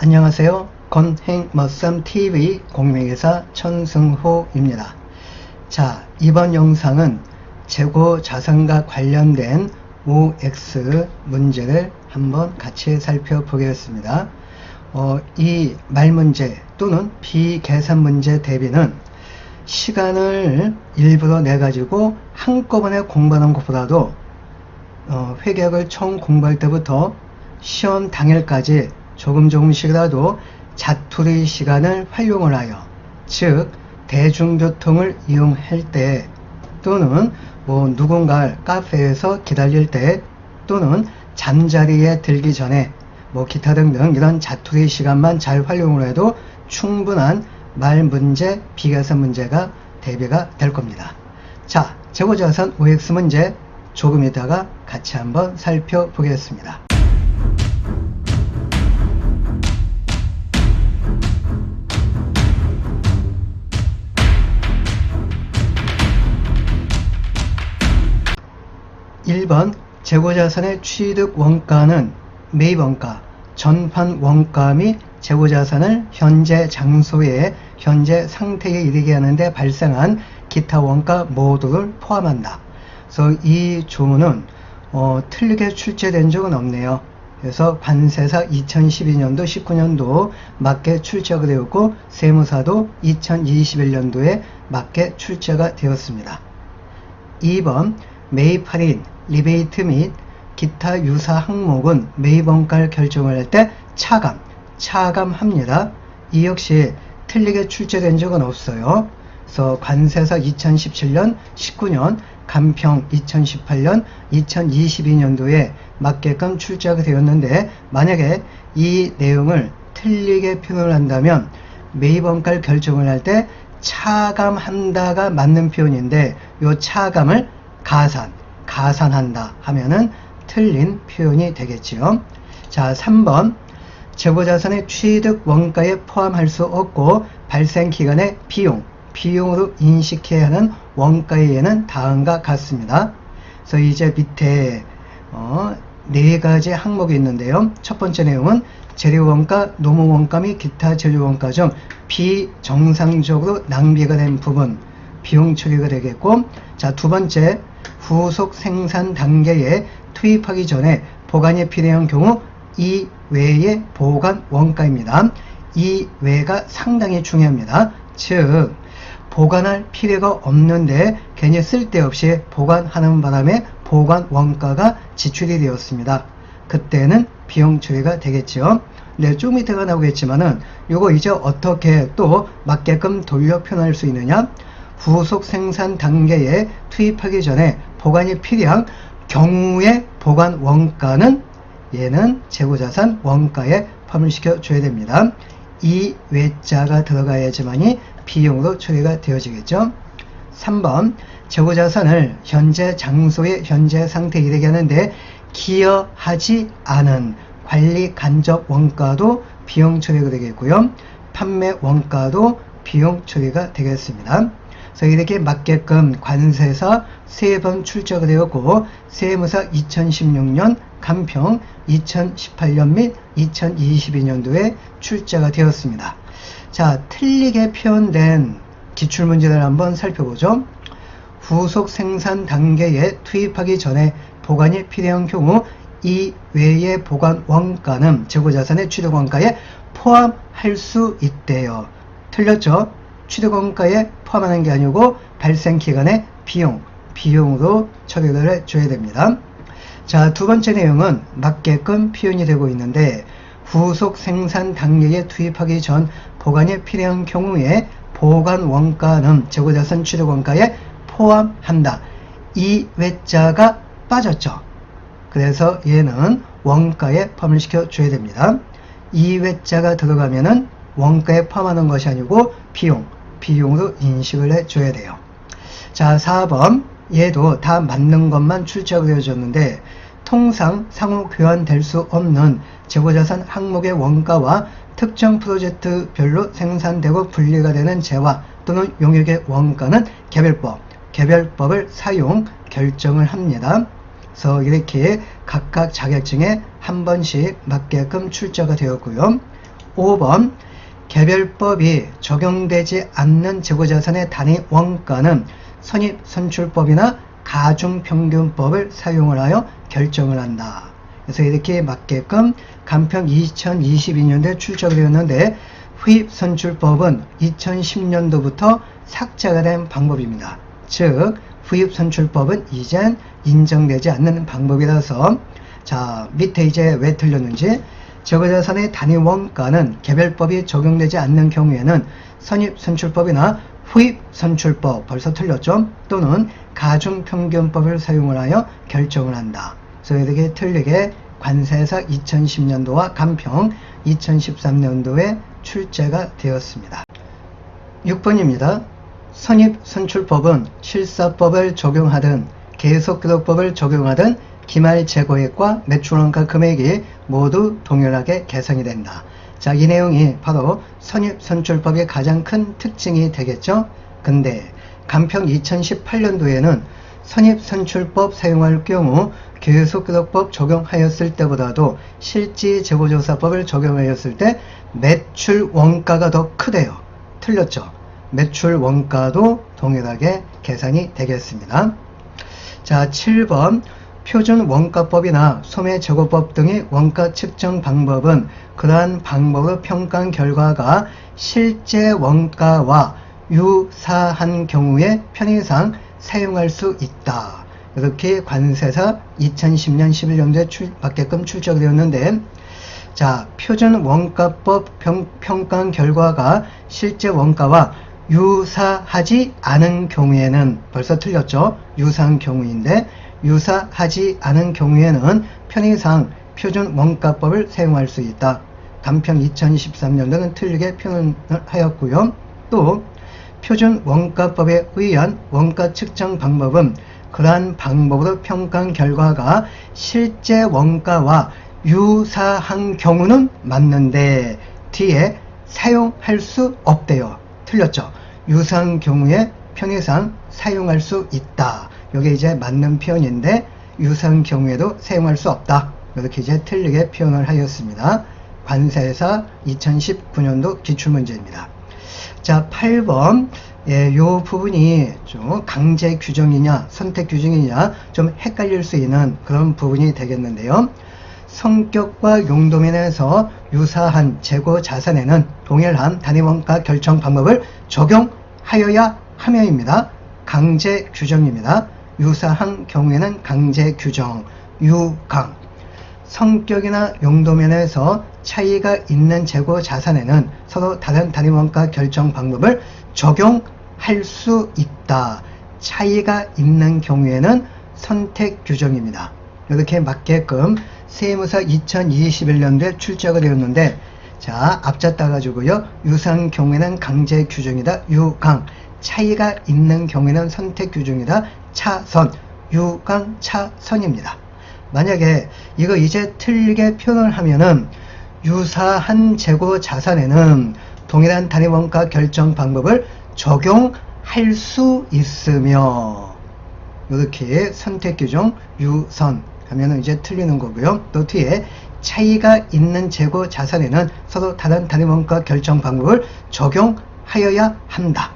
안녕하세요. 건행머썸TV 공명회사 천승호입니다. 자, 이번 영상은 재고자산과 관련된 OX 문제를 한번 같이 살펴보겠습니다. 이 말문제 또는 비계산 문제 대비는 시간을 일부러 내가지고 한꺼번에 공부하는 것보다도 회계학을 처음 공부할 때부터 시험 당일까지 조금씩이라도 자투리 시간을 활용을 하여, 즉 대중교통을 이용할 때 또는 누군가 카페에서 기다릴 때 또는 잠자리에 들기 전에 기타 등등 이런 자투리 시간만 잘 활용을 해도 충분한 말 문제, 비계산 문제가 대비가 될 겁니다. 자, 재고자산 OX 문제 조금 이따가 같이 한번 살펴보겠습니다. (1번) 재고자산의 취득 원가는 매입 원가, 전판 원가 및 재고자산을 현재 장소에 현재 상태에 이르게 하는데 발생한 기타 원가 모두를 포함한다. 그래서 이 조문은 틀리게 출제된 적은 없네요. 그래서 관세사 2012년도 19년도 맞게 출제가 되었고 세무사도 2021년도에 맞게 출제가 되었습니다. 2번 매입 할인, 리베이트 및 기타 유사 항목은 매입 원가를 결정을 할 때 차감합니다. 이 역시 틀리게 출제된 적은 없어요. 그래서 관세사 2017년, 19년, 간평 2018년, 2022년도에 맞게끔 출제가 되었는데 만약에 이 내용을 틀리게 표현을 한다면 매입 원가를 결정을 할 때 차감한다가 맞는 표현인데 이 차감을 가산한다 하면은 틀린 표현이 되겠지요. 자, 3번 재고자산의 취득 원가에 포함할 수 없고 발생 기간의 비용으로 인식해야 하는 원가의 예는 다음과 같습니다. 그래서 이제 밑에 네 가지 항목이 있는데요. 첫 번째 내용은 재료원가, 노무원가 및 기타 재료원가 중 비정상적으로 낭비가 된 부분 비용 처리가 되겠고, 자, 두 번째 후속 생산 단계에 투입하기 전에 보관이 필요한 경우 이외의 보관 원가입니다. 이외가 상당히 중요합니다. 즉 보관할 필요가 없는데 괜히 쓸데없이 보관하는 바람에 보관 원가가 지출이 되었습니다. 그때는 비용 처리가 되겠죠. 네, 좀 이따가 나오겠지만은 요거 이제 어떻게 또 맞게끔 돌려 표현할 수 있느냐? 후속 생산 단계에 투입하기 전에 보관이 필요한 경우의 보관 원가는 얘는 재고자산 원가에 포함시켜 줘야 됩니다. 이 외자가 들어가야지만이 비용으로 처리가 되어지겠죠. 3번 재고자산을 현재 장소의 현재 상태에 이르게 하는데 기여하지 않은 관리 간접 원가도 비용 처리가 되겠고요. 판매 원가도 비용 처리가 되겠습니다. 그래서 이렇게 맞게끔 관세사 3번 출제가 되었고 세무사 2016년, 간평 2018년 및 2022년도에 출제가 되었습니다. 자, 틀리게 표현된 기출문제를 한번 살펴보죠. 후속 생산 단계에 투입하기 전에 보관이 필요한 경우 이외의 보관 원가는 재고자산의 취득원가에 포함할 수 있대요. 틀렸죠? 취득원가에 포함하는 게 아니고 발생기간의 비용으로 처리를 해줘야 됩니다. 자, 두 번째 내용은 맞게끔 표현이 되고 있는데 후속 생산 단계에 투입하기 전 보관이 필요한 경우에 보관 원가는 재고자산 취득원가에 포함한다. 이 외자가 빠졌죠. 그래서 얘는 원가에 포함을 시켜줘야 됩니다. 이 외자가 들어가면은 원가에 포함하는 것이 아니고 비용으로 인식을 해줘야 돼요. 자, 4번 얘도 다 맞는 것만 출제가 되어졌는데 통상 상호 교환될 수 없는 재고자산 항목의 원가와 특정 프로젝트별로 생산되고 분리가 되는 재화 또는 용역의 원가는 개별법을 사용 결정을 합니다. 그래서 이렇게 각각 자격증에 한 번씩 맞게끔 출제가 되었고요. 5번 개별법이 적용되지 않는 재고자산의 단위 원가는 선입선출법이나 가중평균법을 사용을 하여 결정을 한다. 그래서 이렇게 맞게끔 간편 2022년도에 출적이 되었는데 후입선출법은 2010년도부터 삭제가 된 방법입니다. 즉 후입선출법은 이젠 인정되지 않는 방법이라서 자 밑에 이제 왜 틀렸는지 재고자산의 단위 원가는 개별법이 적용되지 않는 경우에는 선입선출법이나 후입선출법 벌써 틀렸죠? 또는 가중평균법을 사용을 하여 결정을 한다. 그래서 이렇게 틀리게 관세사 2010년도와 간평 2013년도에 출제가 되었습니다. 6번입니다. 선입선출법은 실사법을 적용하든 계속기록법을 적용하든 기말 재고액과 매출원가 금액이 모두 동일하게 계산이 된다. 자, 이 내용이 바로 선입선출법의 가장 큰 특징이 되겠죠. 근데 간평 2018년도에는 선입선출법 사용할 경우 계속기록법 적용하였을 때보다도 실지재고조사법을 적용하였을 때 매출 원가가 더 크대요. 틀렸죠. 매출 원가도 동일하게 계산이 되겠습니다. 자, 7번 표준 원가법이나 소매재고법 등의 원가 측정 방법은 그러한 방법의 평가 결과가 실제 원가와 유사한 경우에 편의상 사용할 수 있다. 이렇게 관세사 2010년 11년도에 맞게끔 출적되었는데 자, 표준 원가법 평가 결과가 실제 원가와 유사하지 않은 경우에는 벌써 틀렸죠. 유사한 경우인데 유사하지 않은 경우에는 편의상 표준 원가법을 사용할 수 있다. 간평 2013년도는 틀리게 표현을 하였고요. 또 표준 원가법에 의한 원가 측정 방법은 그러한 방법으로 평가 결과가 실제 원가와 유사한 경우는 맞는데 뒤에 사용할 수 없대요. 틀렸죠. 유사한 경우에 편의상 사용할 수 있다. 이게 이제 맞는 표현인데 유사한 경우에도 사용할 수 없다. 이렇게 이제 틀리게 표현을 하였습니다. 관세사 2019년도 기출문제입니다. 자, 8번 요 부분이 좀 강제 규정이냐 선택 규정이냐 좀 헷갈릴 수 있는 그런 부분이 되겠는데요. 성격과 용도면에서 유사한 재고 자산에는 동일한 단위원가 결정 방법을 적용하여야 하며입니다. 강제 규정입니다. 유사한 경우에는 강제 규정, 유강. 성격이나 용도면에서 차이가 있는 재고 자산에는 서로 다른 단위원가 결정 방법을 적용할 수 있다. 차이가 있는 경우에는 선택 규정입니다. 이렇게 맞게끔 세무사 2021년도에 출제가 되었는데 자, 앞자 따가지고요. 유사한 경우에는 강제 규정이다. 유강. 차이가 있는 경우에는 선택 규정이다. 차선. 유강 차선입니다. 만약에 이거 이제 틀리게 표현을 하면은 유사한 재고 자산에는 동일한 단위원가 결정 방법을 적용할 수 있으며 이렇게 선택 규정 유선 하면은 이제 틀리는 거고요. 또 뒤에 차이가 있는 재고 자산에는 서로 다른 단위원가 결정 방법을 적용하여야 한다.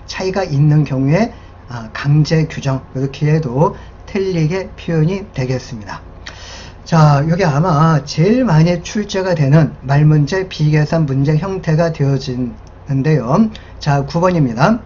차이가 있는 경우에 강제 규정 이렇게 해도 틀리게 표현이 되겠습니다. 자, 여기 아마 제일 많이 출제가 되는 말문제 비계산 문제 형태가 되어지는데요. 자, 9번입니다.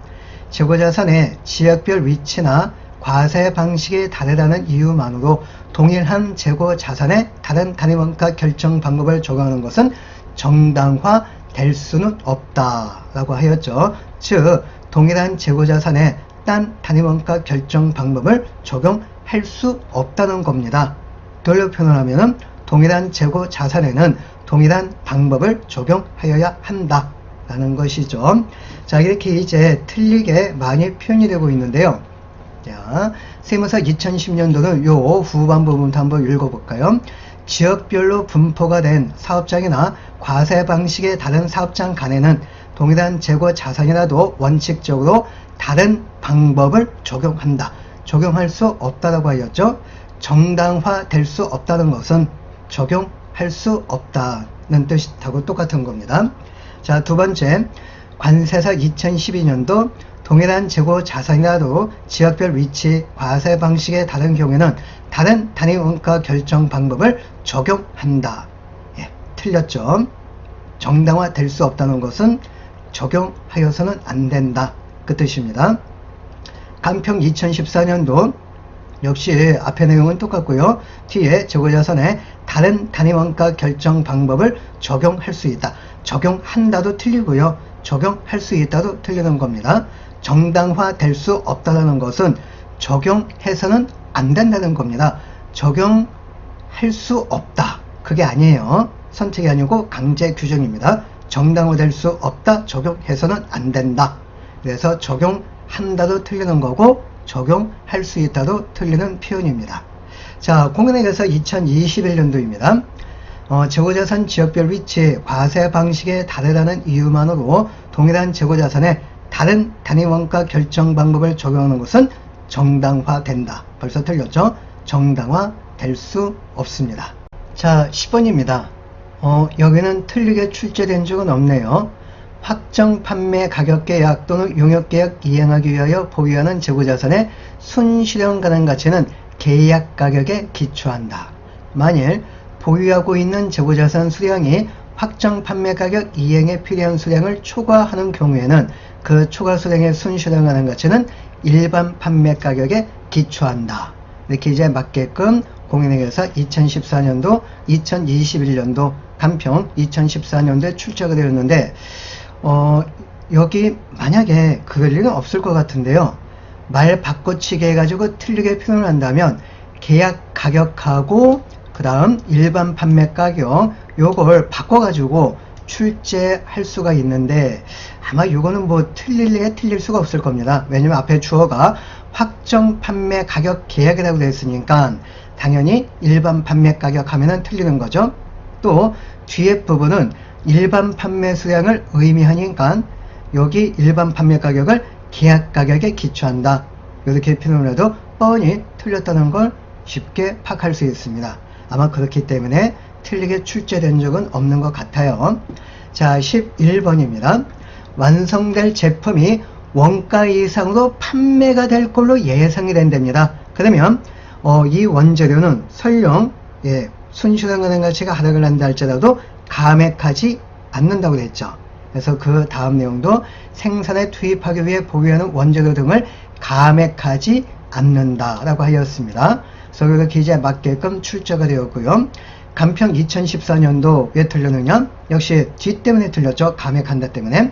재고자산의 지역별 위치나 과세 방식이 다르다는 이유만으로 동일한 재고자산의 다른 단위원가 결정 방법을 적용하는 것은 정당화 될 수는 없다 라고 하였죠. 즉 동일한 재고자산의 딴 단위원가 결정 방법을 적용할 수 없다는 겁니다. 돌려 표현하면 동일한 재고 자산에는 동일한 방법을 적용하여야 한다 라는 것이죠. 자, 이렇게 이제 틀리게 많이 표현이 되고 있는데요. 자, 세무사 2010년도는 요 후반 부분부터 한번 읽어볼까요? 지역별로 분포가 된 사업장이나 과세 방식의 다른 사업장 간에는 동일한 재고 자산이라도 원칙적으로 다른 방법을 적용한다. 적용할 수 없다라고 하였죠. 정당화 될 수 없다는 것은 적용할 수 없다. 는 뜻하고 똑같은 겁니다. 자, 두 번째, 관세사 2012년도 동일한 재고 자산이라도 지역별 위치, 과세 방식에 다른 경우에는 다른 단위 원가 결정 방법을 적용한다. 예, 틀렸죠. 정당화 될 수 없다는 것은 적용하여서는 안 된다. 그 뜻입니다. 간평 2014년도 역시 앞의 내용은 똑같고요. 뒤에 재고자산에 다른 단위 원가 결정 방법을 적용할 수 있다. 적용한다도 틀리고요. 적용할 수 있다도 틀리는 겁니다. 정당화 될 수 없다는 것은 적용해서는 안 된다는 겁니다. 적용할 수 없다. 그게 아니에요. 선택이 아니고 강제 규정입니다. 정당화 될 수 없다. 적용해서는 안 된다. 그래서 적용한다도 틀리는 거고 적용할 수 있다도 틀리는 표현입니다. 자, 공인회계사 2021년도입니다. 재고자산 지역별 위치, 과세 방식에 다르다는 이유만으로 동일한 재고자산에 다른 단위 원가 결정 방법을 적용하는 것은 정당화된다. 벌써 틀렸죠? 정당화 될 수 없습니다. 자, 10번입니다. 여기는 틀리게 출제된 적은 없네요. 확정 판매 가격 계약 또는 용역 계약 이행하기 위하여 보유하는 재고자산의 순실현 가능 가치는 계약 가격에 기초한다. 만일 보유하고 있는 재고자산 수량이 확정 판매 가격 이행에 필요한 수량을 초과하는 경우에는 그 초과 수량의 순실현 가능 가치는 일반 판매 가격에 기초한다. 이렇게 이제 맞게끔 공인회계사 2014년도, 2021년도, 간평 2014년도에 출제가 되었는데 여기 만약에 그럴 일은 없을 것 같은데요. 말 바꿔치기 해가지고 틀리게 표현을 한다면 계약 가격하고 그 다음 일반 판매 가격 요걸 바꿔가지고 출제할 수가 있는데 아마 이거는 뭐 틀릴 수가 없을 겁니다. 왜냐면 앞에 주어가 확정 판매 가격 계약이라고 되어 있으니까 당연히 일반 판매 가격 하면은 틀리는 거죠. 또 뒤에 부분은 일반 판매 수량을 의미하니까 여기 일반 판매 가격을 계약 가격에 기초한다. 이렇게 표현을 해도 뻔히 틀렸다는 걸 쉽게 파악할 수 있습니다. 아마 그렇기 때문에 틀리게 출제된 적은 없는 것 같아요. 자, 11번입니다. 완성될 제품이 원가 이상으로 판매가 될 걸로 예상이 된답니다. 그러면 이 원재료는 설령 순실현 가능 가치가 하락을 한다 할지라도 감액하지 않는다고 했죠. 그래서 그 다음 내용도 생산에 투입하기 위해 보유하는 원재료 등을 감액하지 않는다라고 하였습니다. 그래서 이렇게 이제 맞게끔 출제가 되었고요. 간평 2014년도 왜 틀렸느냐? 역시 뒤 때문에 틀렸죠. 감액한다 때문에.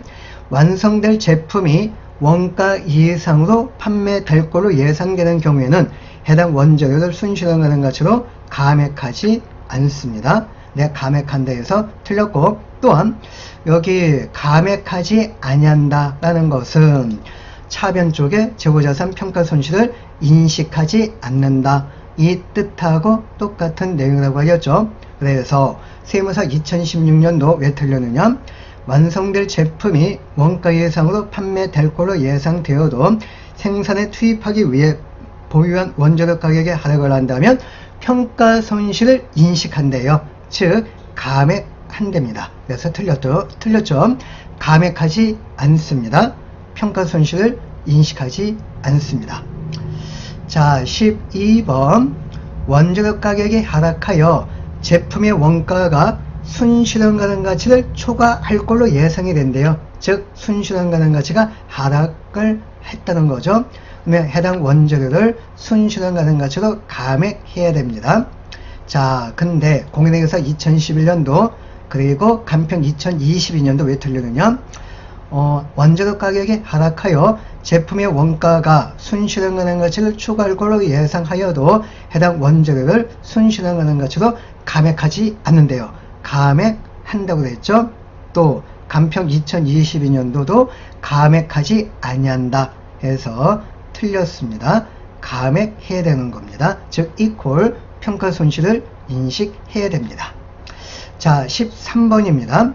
완성될 제품이 원가 이상으로 판매될 걸로 예상되는 경우에는 해당 원재료를 순실현 가능 가치로 감액하지 않습니다. 내가 감액한다 해서 틀렸고, 또한 여기 감액하지 아니한다 라는 것은 차변 쪽에 재고자산 평가 손실을 인식하지 않는다 이 뜻하고 똑같은 내용이라고 하였죠. 그래서 세무사 2016년도 왜 틀렸느냐? 완성될 제품이 원가 예상으로 판매될 걸로 예상되어도 생산에 투입하기 위해 보유한 원재료 가격에 하락을 한다면 평가 손실을 인식한대요. 즉 감액한답니다. 그래서 틀렸죠. 감액하지 않습니다. 평가 손실을 인식하지 않습니다. 자, 12번 원재료 가격이 하락하여 제품의 원가가 순실현 가능 가치를 초과할 걸로 예상이 된대요. 즉 순실현 가능 가치가 하락을 했다는 거죠. 그러면 해당 원재료를 순실현 가능 가치로 감액해야 됩니다. 자, 근데 공인회계사 2011년도 그리고 간평 2022년도 왜 틀리느냐? 원재료 가격이 하락하여 제품의 원가가 순실현 가능 가치를 초과할 걸로 예상하여도 해당 원재료를 순실현 가능 가치로 감액하지 않는데요. 감액한다고 했죠. 또 간평 2022년도도 감액하지 아니한다 해서 틀렸습니다. 감액해야 되는 겁니다. 즉 이퀄 평가 손실을 인식해야 됩니다. 자, 13번입니다.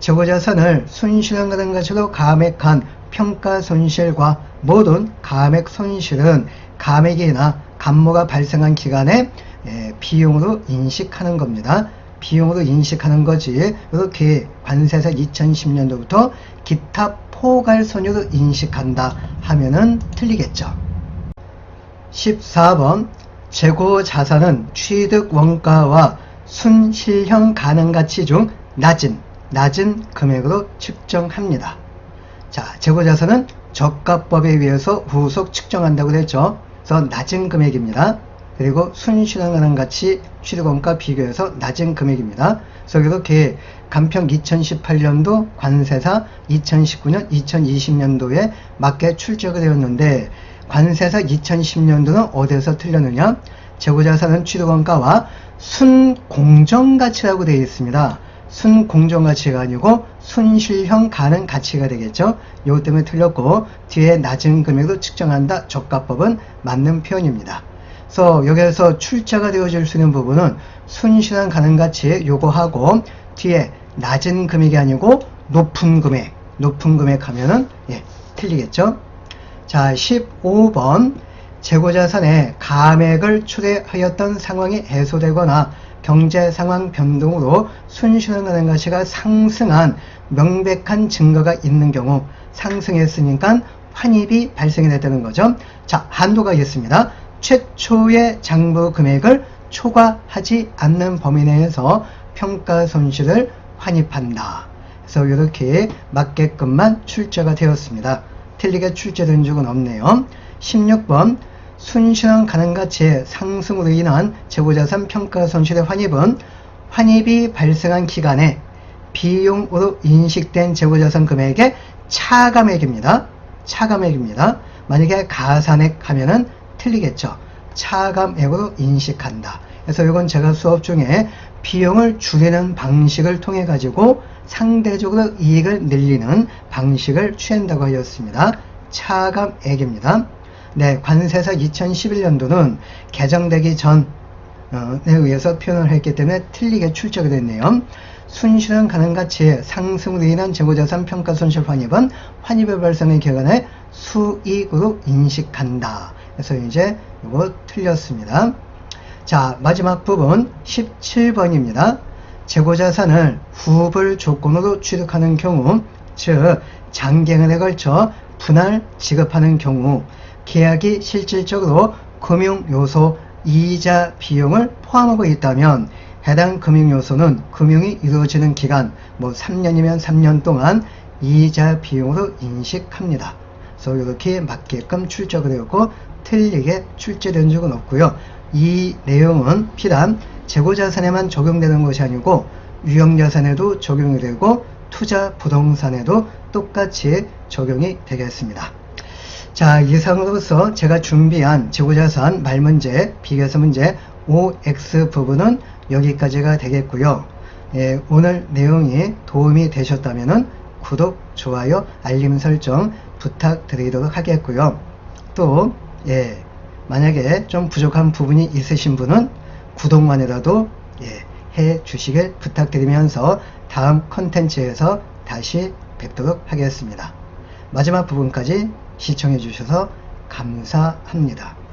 재고자산을 순실현 가능 가치로 감액한 평가 손실과 모든 감액 손실은 감액이나 감모가 발생한 기간에 비용으로 인식하는 겁니다. 비용으로 인식하는 거지. 이렇게 관세사 2010년도부터 기타 포괄손익으로 인식한다 하면은 틀리겠죠. 14번 재고자산은 취득원가와 순실현 가능가치 중 낮은 금액으로 측정합니다. 자, 재고자산은 저가법에 의해서 후속 측정한다고 그랬죠. 그래서 낮은 금액입니다. 그리고 순실현 가능가치 취득원가 비교해서 낮은 금액입니다. 그래서 이렇게 간평 2018년도 관세사 2019년 2020년도에 맞게 출제가 되었는데 관세사 2010년도는 어디에서 틀렸느냐? 재고자산은 취득원가와 순공정가치라고 되어 있습니다. 순공정가치가 아니고 순실현 가능가치가 되겠죠. 이것 때문에 틀렸고 뒤에 낮은 금액으로 측정한다. 저가법은 맞는 표현입니다. 그래서 여기에서 출제가 되어질 수 있는 부분은 순실현 가능가치 요거하고 뒤에 낮은 금액이 아니고 높은 금액 하면은 틀리겠죠. 자, 15번 재고자산에 가액을 초래하였던 상황이 해소되거나 경제상황 변동으로 순실현 가능가치가 상승한 명백한 증거가 있는 경우 상승했으니까 환입이 발생이 됐다는 거죠. 자, 한도가 있습니다. 최초의 장부 금액을 초과하지 않는 범위 내에서 평가 손실을 환입한다. 그래서 이렇게 맞게끔만 출제가 되었습니다. 틀리게 출제된 적은 없네요. 16번 순실현 가능가치의 상승으로 인한 재고자산 평가 손실의 환입은 환입이 발생한 기간에 비용으로 인식된 재고자산 금액의 차감액입니다. 만약에 가산액 하면은 틀리겠죠. 차감액으로 인식한다. 그래서 이건 제가 수업 중에 비용을 줄이는 방식을 통해 가지고 상대적으로 이익을 늘리는 방식을 취한다고 하였습니다. 차감액입니다. 네, 관세사 2011년도는 개정되기 전에 의해서 표현을 했기 때문에 틀리게 출제가 됐네요. 순실현 가능가치의 상승으로 인한 재고자산 평가손실 환입은 환입의 발생의 기간에 수익으로 인식한다. 그래서 이제 이거 틀렸습니다. 자, 마지막 부분 17번입니다. 재고자산을 후불 조건으로 취득하는 경우, 즉 장기간에 걸쳐 분할 지급하는 경우 계약이 실질적으로 금융요소 이자 비용을 포함하고 있다면 해당 금융요소는 금융이 이루어지는 기간 3년이면 3년 동안 이자 비용으로 인식합니다. 그래서 이렇게 맞게끔 출제가 되었고 틀리게 출제된 적은 없고요. 이 내용은 비단 재고자산에만 적용되는 것이 아니고 유형자산에도 적용이 되고 투자 부동산에도 똑같이 적용이 되겠습니다. 자, 이상으로서 제가 준비한 재고자산 말문제, 비교서 문제 OX 부분은 여기까지가 되겠고요. 오늘 내용이 도움이 되셨다면 구독, 좋아요, 알림 설정 부탁드리도록 하겠고요. 또 만약에 좀 부족한 부분이 있으신 분은 구독만이라도 해 주시길 부탁드리면서 다음 컨텐츠에서 다시 뵙도록 하겠습니다. 마지막 부분까지 시청해 주셔서 감사합니다.